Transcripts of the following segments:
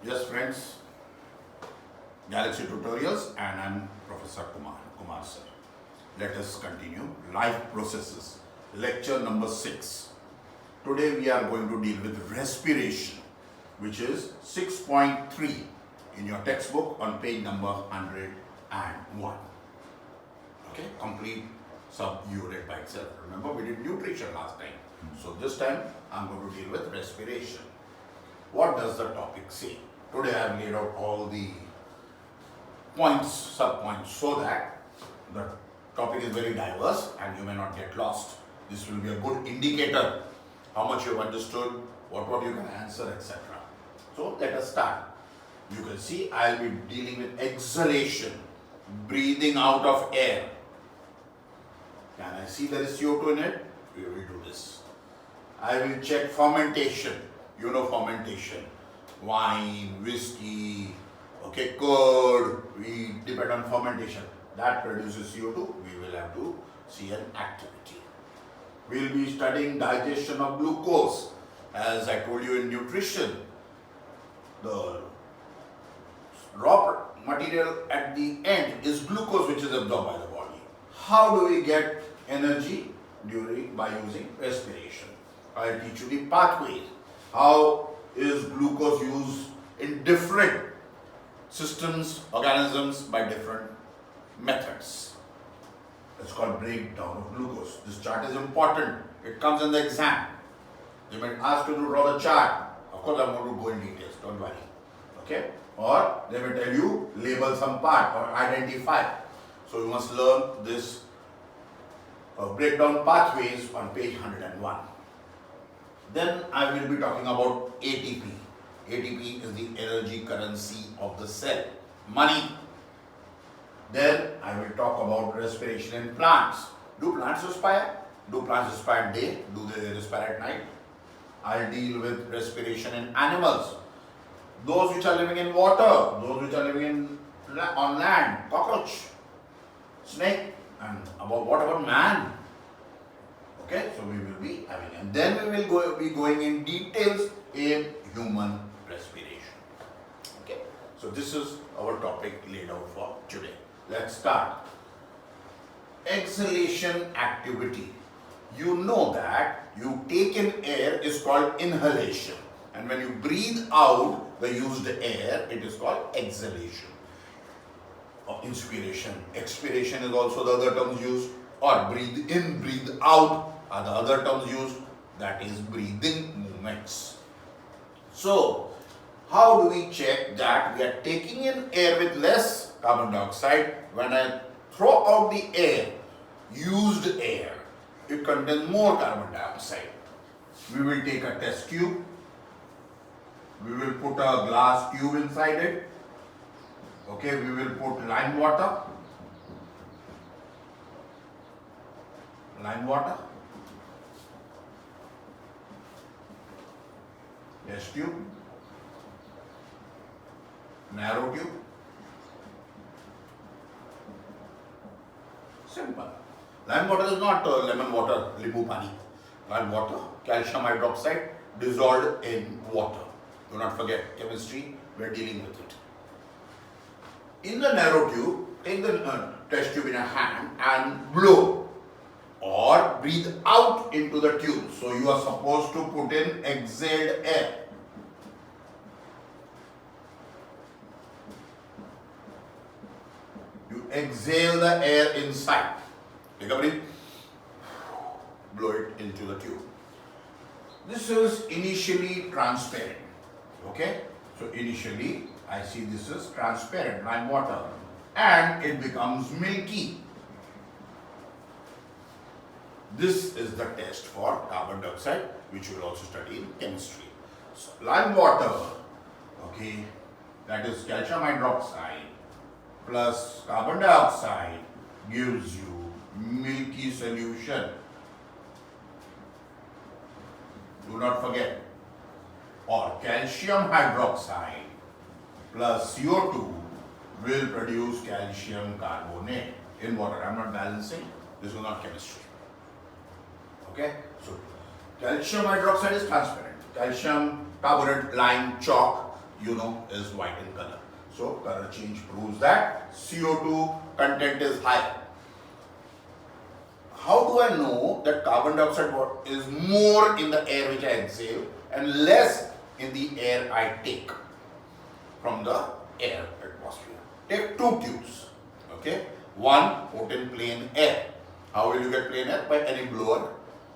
Yes friends, Galaxy Tutorials and I'm Professor Kumar Sir. Let us continue life processes, lecture number 6. Today we are going to deal with respiration, which is 6.3 in your textbook on page number 101. Okay, complete sub-unit by itself. Remember we did nutrition last time. So this time I'm going to deal with respiration. What does the topic say? Today I have laid out all the points, sub-points, so that the topic is very diverse and you may not get lost. This will be a good indicator how much you have understood, what you can answer, etc. So let us start. You can see I will be dealing with exhalation, breathing out of air. Can I see there is CO2 in it? We will do this. I will check fermentation. You know fermentation. Wine, whiskey, okay, curd, we depend on fermentation. That produces CO2, we will have to see an activity. We will be studying digestion of glucose. As I told you in nutrition, the raw material at the end is glucose, which is absorbed by the body. How do we get energy? By using respiration. I will teach you the pathways. How is glucose used in different systems, organisms by different methods. It's called breakdown of glucose. This chart is important. It comes in the exam. They might ask you to draw the chart. Of course, I'm going to go in details. Don't worry. Okay? Or they may tell you label some part or identify. So you must learn this breakdown pathways on page 101. Then I will be talking about ATP. ATP is the energy currency of the cell, money. Then I will talk about respiration in plants. Do plants respire? Do plants respire at day? Do they respire at night? I'll deal with respiration in animals. Those which are living in water, those which are living on land, cockroach, snake, and what about man? Okay, so we will be having, and then we will be going in details in human respiration. Okay, so this is our topic laid out for today. Let's start. Exhalation activity. You know that you take in air is called inhalation, and when you breathe out the used air, it is called exhalation. Or inspiration. Expiration is also the other terms used, or breathe in, breathe out are the other terms used, that is breathing movements. So, how do we check that we are taking in air with less carbon dioxide? When I throw out the air, used air, it contains more carbon dioxide. We will take a test tube, we will put a glass tube inside it. Okay, we will put lime water. Test tube. Narrow tube. Simple. Lime water is not lemon water, limbu pani. Lime water, calcium hydroxide dissolved in water. Do not forget, chemistry, we are dealing with it. In the narrow tube, take the test tube in a hand and blow or breathe out into the tube. So you are supposed to put in exhaled air. You exhale the air inside. Take a breath, blow it into the tube. This is initially transparent. Okay? So initially, I see this is transparent, lime water, and it becomes milky. This is the test for carbon dioxide, which you will also study in chemistry. So, lime water, okay, that is calcium hydroxide plus carbon dioxide gives you milky solution. Do not forget. Or calcium hydroxide plus CO2 will produce calcium carbonate in water. I am not balancing, this is not chemistry. Okay, so calcium hydroxide is transparent. Calcium carbonate, lime, chalk, is white in color. So color change proves that CO2 content is higher. How do I know that carbon dioxide is more in the air which I exhale and less in the air I take from the air atmosphere? Take two tubes, okay? One put in plain air. How will you get plain air? By any blower,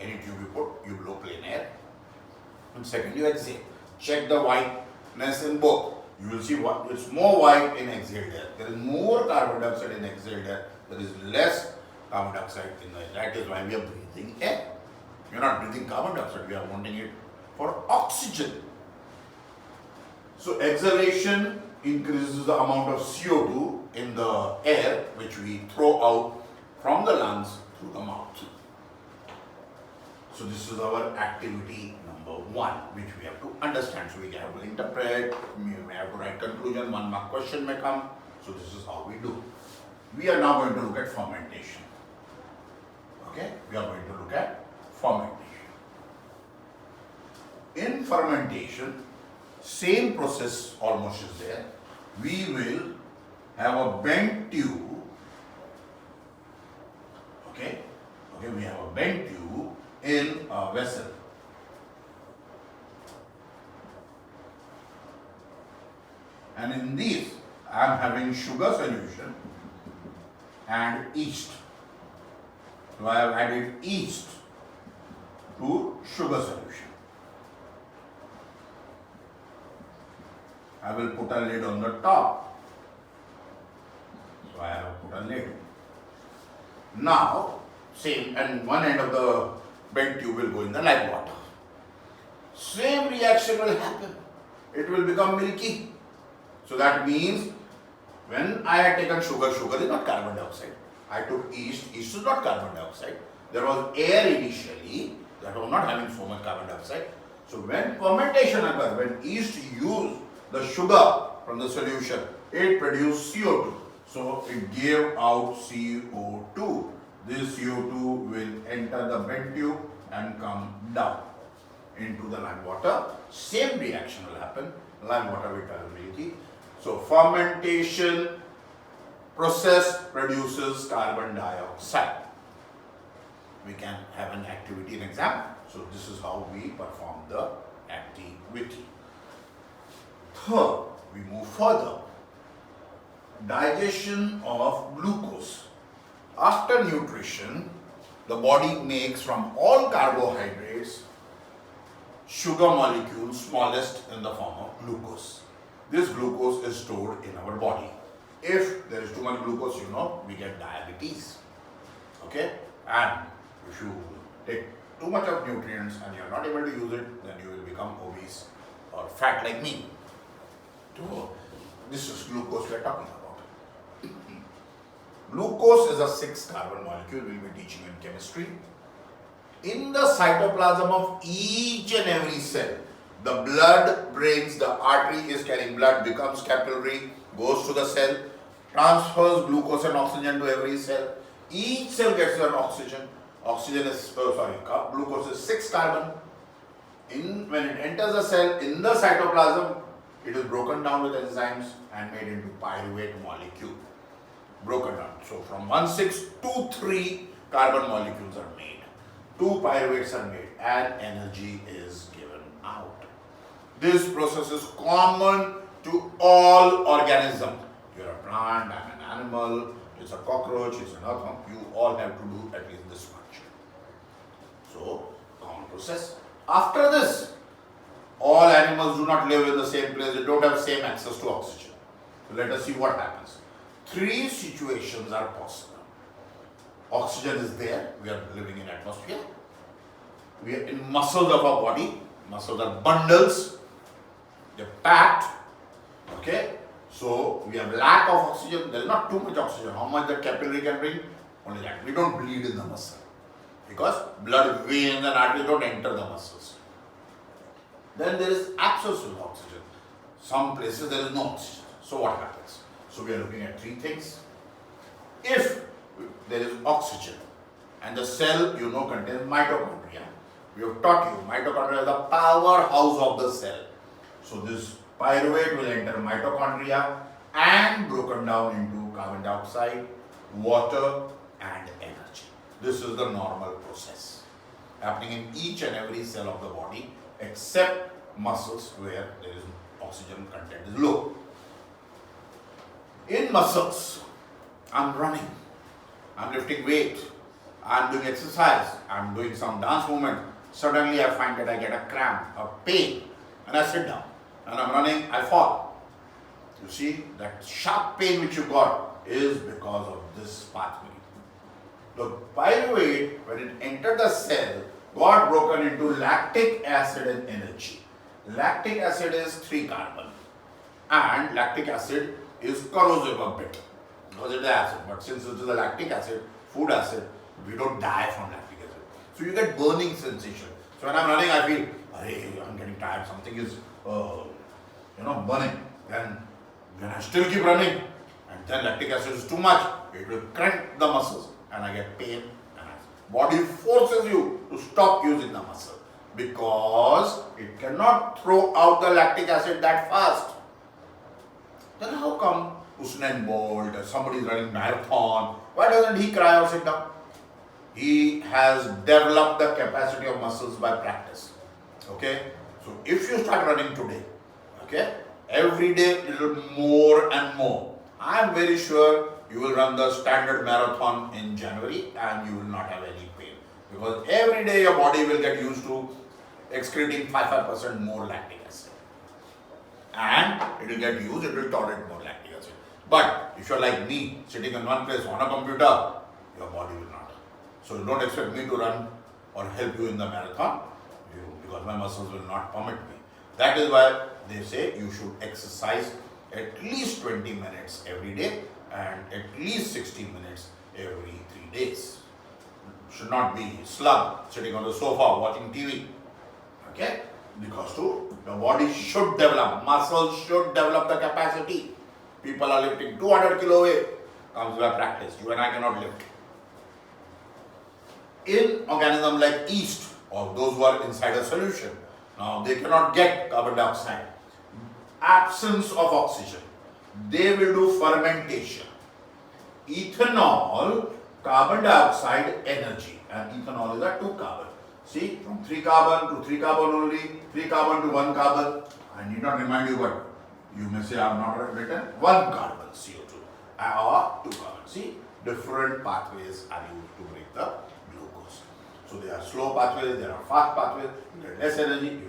any tube you put, you blow plain air. And second, you exhale. Check the whiteness in both. You will see it's more white in exhaled air. There is more carbon dioxide in exhaled air. There is less carbon dioxide in the air. That is why we are breathing air. We are not breathing carbon dioxide. We are wanting it for oxygen. So exhalation increases the amount of CO2 in the air which we throw out from the lungs through the mouth. So this is our activity number 1 which we have to understand. So we have to interpret, we may have to write conclusion, 1 mark question may come. So this is how we do. We are now going to look at fermentation. Okay, we are going to look at fermentation. In fermentation, same process almost is there. We will have a bent tube. Okay, we have a bent tube in a vessel. And in these, I am having sugar solution and yeast. So I have added yeast to sugar solution. I will put a lid on the top. So I have put a lid. Now, same, and one end of the bent tube will go in the live water. Same reaction will happen. It will become milky. So that means when I had taken sugar, sugar is not carbon dioxide. I took yeast, yeast is not carbon dioxide. There was air initially that was not having so much carbon dioxide. So when fermentation occurs, when yeast use the sugar from the solution, it produced CO2. So it gave out CO2. This CO2 will enter the bent tube and come down into the lime water. Same reaction will happen. Lime water will turn milky. So fermentation process produces carbon dioxide. We can have an activity in exam. So this is how we perform the activity. Third, we move further. Digestion of glucose. After nutrition, the body makes from all carbohydrates sugar molecules smallest in the form of glucose. This glucose is stored in our body. If there is too much glucose, we get diabetes. Okay? And if you take too much of nutrients and you are not able to use it, then you will become obese or fat like me. So, this is glucose we are talking about. Glucose is a 6 carbon molecule we will be teaching in chemistry. In the cytoplasm of each and every cell, the blood brings, the artery is carrying blood, becomes capillary, goes to the cell, transfers glucose and oxygen to every cell. Each cell gets an oxygen. Glucose is 6 carbon. When it enters the cell, in the cytoplasm, it is broken down with enzymes and made into pyruvate molecule. Broken down. So from 1,6 to 3 carbon molecules are made. 2 pyruvates are made and energy is given out. This process is common to all organisms. You're a plant, I'm an animal, it's a cockroach, it's an earthworm. You all have to do at least this much. So, common process. After this, all animals do not live in the same place, they don't have same access to oxygen. So let us see what happens. 3 situations are possible. Oxygen is there, we are living in atmosphere. We are in muscles of our body. Muscles are bundles, they're packed. Okay, so we have lack of oxygen, there is not too much oxygen. How much the capillary can bring? Only that. We don't bleed in the muscle because blood veins and arteries don't enter the muscles. Then there is absence of oxygen. Some places there is no oxygen. So what happens? So we are looking at 3 things. If there is oxygen and the cell contains mitochondria, we have taught you mitochondria is the powerhouse of the cell. So this Pyruvate will enter mitochondria and broken down into carbon dioxide, water and energy. This is the normal process happening in each and every cell of the body except muscles where there is oxygen content is low. In muscles, I'm running, I'm lifting weight, I'm doing exercise, I'm doing some dance movement. Suddenly I find that I get a cramp, a pain, and I sit down. And I'm running, I fall. You see, that sharp pain which you got is because of this pathway. The pyruvate, when it entered the cell, got broken into lactic acid and energy. Lactic acid is 3 carbon and lactic acid is corrosive a bit because it is acid. But since it is a lactic acid, food acid, we don't die from lactic acid. So you get burning sensation. So when I'm running, I feel, I'm getting tired, something is burning. Then when I still keep running and then lactic acid is too much, it will crank the muscles and I get pain. Body forces you to stop using the muscle because it cannot throw out the lactic acid that fast. Then how come Usain Bolt or somebody is running marathon, why doesn't he cry or sit down? He has developed the capacity of muscles by practice. Okay? So if you start running today, okay, every day a little more and more, I am very sure you will run the standard marathon in January and you will not have any pain. Because every day your body will get used to excreting 5% more lactic acid. And it will get used, it will tolerate more lactic acid. But if you are like me, sitting in one place on a computer, your body will not. So you don't expect me to run or help you in the marathon because my muscles will not permit me. That is why they say you should exercise at least 20 minutes every day and at least 60 minutes every 3 days. Should not be slug sitting on the sofa watching TV. Okay? Because the body should develop, muscles should develop the capacity. People are lifting 200 kilo weight, comes by practice. You and I cannot lift. In organisms like yeast or those who are inside a solution, now they cannot get carbon dioxide. Absence of oxygen. They will do fermentation. Ethanol, carbon dioxide, energy. And ethanol is a 2 carbon. See, from 3 carbon to 3 carbon only, 3 carbon to 1 carbon. I need not remind you, but you may say I have not written 1 carbon CO2 or 2 carbon. See, different pathways are used to break the glucose. So there are slow pathways, there are fast pathways, you get less energy,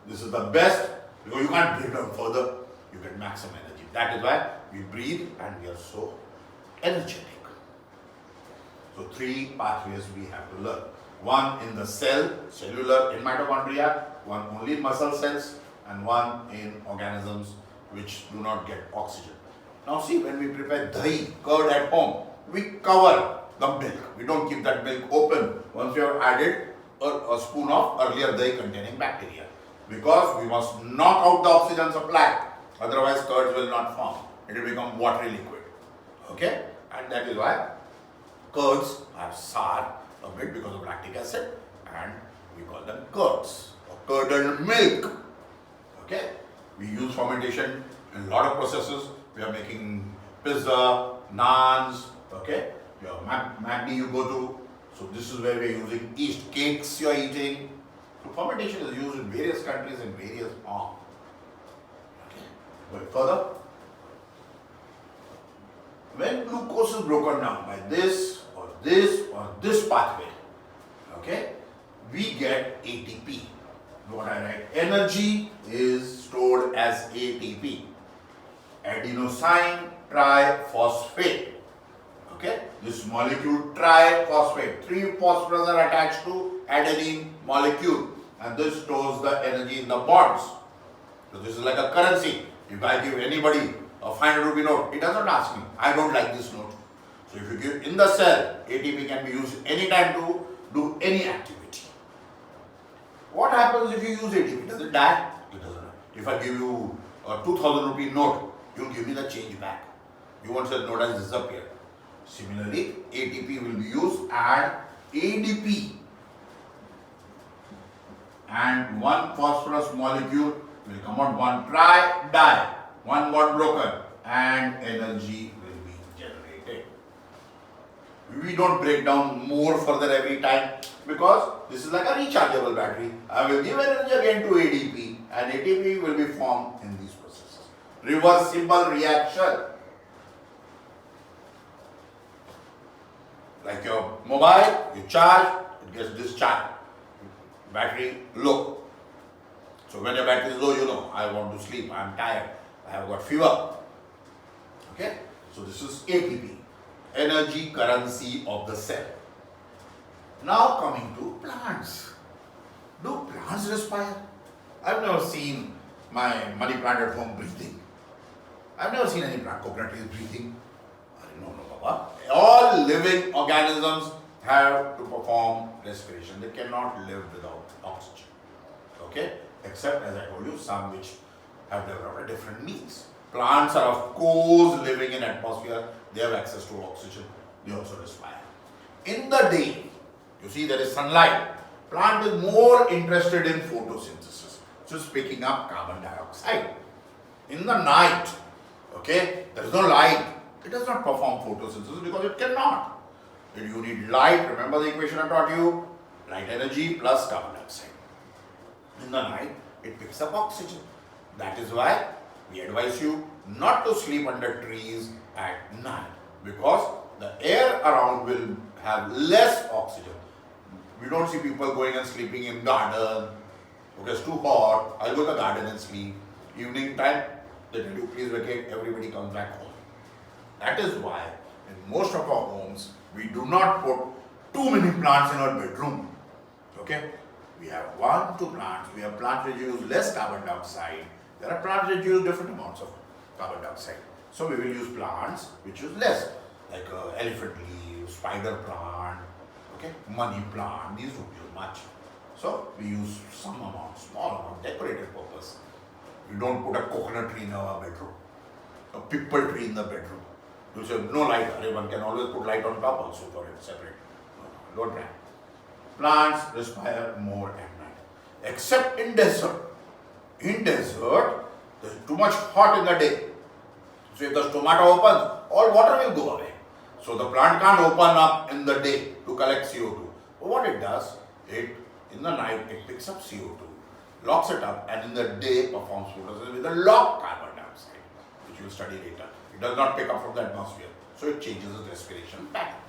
this is the best because you can't break down further, you get maximum energy. That is why we breathe and we are so energetic. So 3 pathways we have to learn. 1 in the cell, cellular in mitochondria, 1 only in muscle cells, and 1 in organisms which do not get oxygen. Now see, when we prepare dahi, curd at home, we cover the milk. We don't keep that milk open once we have added a spoon of earlier dahi containing bacteria. Because we must knock out the oxygen supply, otherwise curds will not form. It will become watery liquid. Okay? And that is why curds are sour a bit because of lactic acid and we call them curds or curdled milk. Okay? We use fermentation in a lot of processes. We are making pizza, naans, okay? Your McD you go to. So this is where we are using yeast, cakes you are eating. So fermentation is used in various countries in various forms. Okay? Going further. When glucose is broken down by this or this or this pathway, okay, we get ATP. What I write, energy is stored as ATP, adenosine triphosphate. Okay, this molecule triphosphate, 3 phosphorus are attached to adenine molecule, and this stores the energy in the bonds. So this is like a currency. If I give anybody a 500 rupee note, he doesn't ask me, I don't like this note. So if you give in the cell, ATP can be used anytime to do any activity. What happens if you use ATP? Does it die? It doesn't. If I give you a 2000 rupee note, you'll give me the change back. You won't say the note has disappeared. Similarly, ATP will be used and ADP and 1 phosphorus molecule will come out, one try, die, one got broken, and energy will be generated. We don't break down more further every time because this is like a rechargeable battery. I will give energy again to ADP and ATP will be formed in these processes. Reversible reaction. Like your mobile, you charge, it gets discharged. Battery low. So when your battery is low, you know, I want to sleep, I am tired, I have got fever. Okay? So this is ATP, energy currency of the cell. Now coming to plants. Do plants respire? I've never seen my money plant at home breathing. I've never seen any plant, coconut trees breathing. No, Baba. All living organisms have to perform respiration. They cannot live without oxygen. Okay? Except, as I told you, some which have developed a different means. Plants are, of course, living in atmosphere. They have access to oxygen. They also respire. In the day, you see there is sunlight. Plant is more interested in photosynthesis. So it's picking up carbon dioxide. In the night, okay, there is no light. It does not perform photosynthesis because it cannot. You need light. Remember the equation I taught you? Light energy plus carbon dioxide. In the night, it picks up oxygen. That is why we advise you not to sleep under trees at night because the air around will have less oxygen. We don't see people going and sleeping in garden. Okay, it's too hot. I'll go to the garden and sleep. Evening time, they tell you please vacate. Everybody comes back home. That is why in most of our homes, we do not put too many plants in our bedroom. Okay? We have 1, 2 plants. We have plants which use less carbon dioxide. There are plants which use different amounts of carbon dioxide. So we will use plants which use less, like elephant leaf, spider plant, okay, money plant. These don't use much. So we use some amount, small amount, decorative purpose. We don't put a coconut tree in our bedroom, a pipal tree in the bedroom. You say no light. One can always put light on top also for it separate. No, don't try. Plants respire more at night, except in desert. In desert, there is too much hot in the day. So if the stomata opens, all water will go away. So the plant can't open up in the day to collect CO2. But what it does, in the night it picks up CO2, locks it up, and in the day performs photosynthesis with a locked carbon dioxide, which you will study later. It does not pick up from the atmosphere, so it changes its respiration pattern.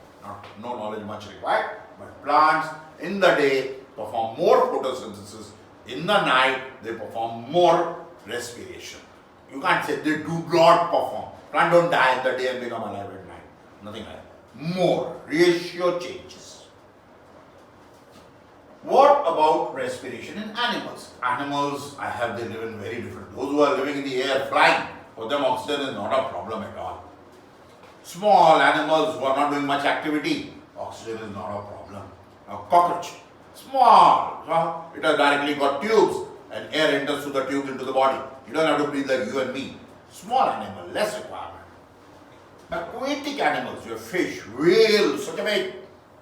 No knowledge much required, but plants in the day perform more photosynthesis. In the night, they perform more respiration. You can't say they do not perform. Plant don't die in the day and become alive at night. Nothing like that. More. Ratio changes. What about respiration in animals? Animals, they live in very different. Those who are living in the air, flying, for them oxygen is not a problem at all. Small animals who are not doing much activity, oxygen is not a problem. A cockroach, small, it has directly got tubes and air enters through the tubes into the body. You don't have to breathe like you and me. Small animal, less requirement. Aquatic animals, your fish, whales, such a big,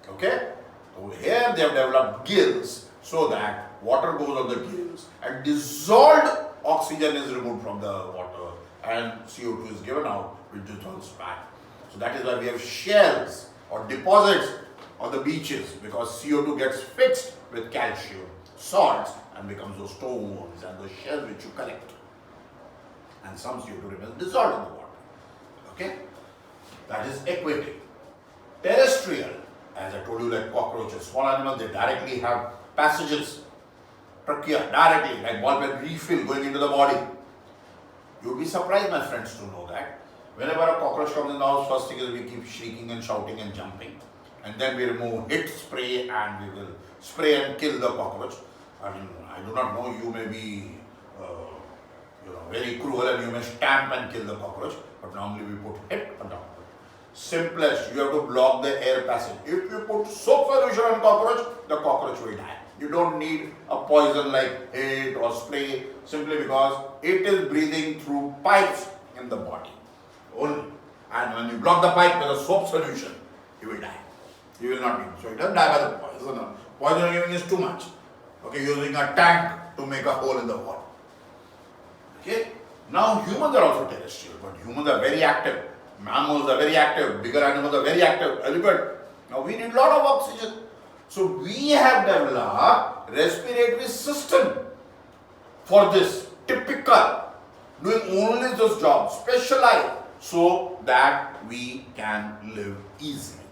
okay? Over here they have developed gills so that water goes on the gills and dissolved oxygen is removed from the water and CO2 is given out which dissolves back. So that is why we have shells or deposits on the beaches because CO2 gets fixed with calcium, salts and becomes those stones and those shells which you collect. And some CO2 remains dissolved in the water. Okay? That is aquatic. Terrestrial, as I told you, like cockroaches, small animals, they directly have passages, trachea, directly, like ball pen refill going into the body. You would be surprised, my friends, to know that whenever a cockroach comes in the house, first thing is we keep shrieking and shouting and jumping. And then we remove hit spray and we will spray and kill the cockroach. I mean, I do not know, you may be very cruel and you may stamp and kill the cockroach, but normally we put hit on top of it. Simplest, you have to block the air passage. If you put soap solution on cockroach, the cockroach will die. You don't need a poison like hit or spray simply because it is breathing through pipes in the body only. And when you block the pipe with a soap solution, he will die. He will not be. So he doesn't die by the poison. Poison giving is too much. Okay, using a tank to make a hole in the wall. Okay. Now humans are also terrestrial, but humans are very active. Mammals are very active. Bigger animals are very active. Elephant. Now we need a lot of oxygen. So we have developed respiratory system for this, typical, doing only those jobs, specialized, so that we can live easily.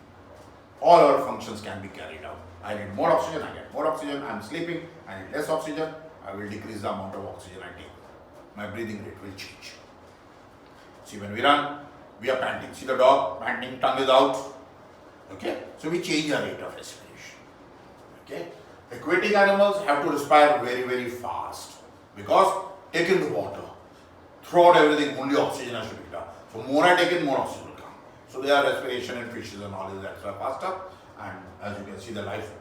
All our functions can be carried out. I need more oxygen, I get more oxygen. I am sleeping, I need less oxygen. I will decrease the amount of oxygen I take. My breathing rate will change. See, when we run, we are panting. See the dog panting, tongue is out. Okay, so we change our rate of respiration. Okay, aquatic animals have to respire very, very fast because take in the water, throughout everything, only oxygen has to be done. So more I take in, more oxygen will come. So their respiration in fishes and all is that faster. And as you can see, the life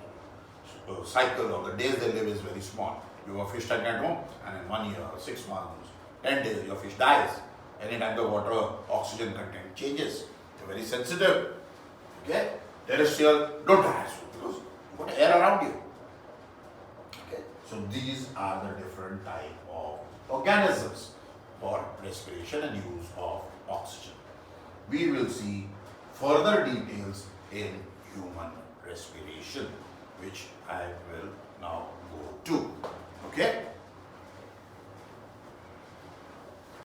cycle of the days they live is very small. You have a fish tank at home, and in 1 year, 6 months, 10 days, your fish dies. Anytime the water oxygen content changes, they're very sensitive. Okay? Terrestrial don't die because you've got air around you. Okay? So these are the different type of organisms for respiration and use of oxygen. We will see further details in human respiration, which I will now go to. Okay?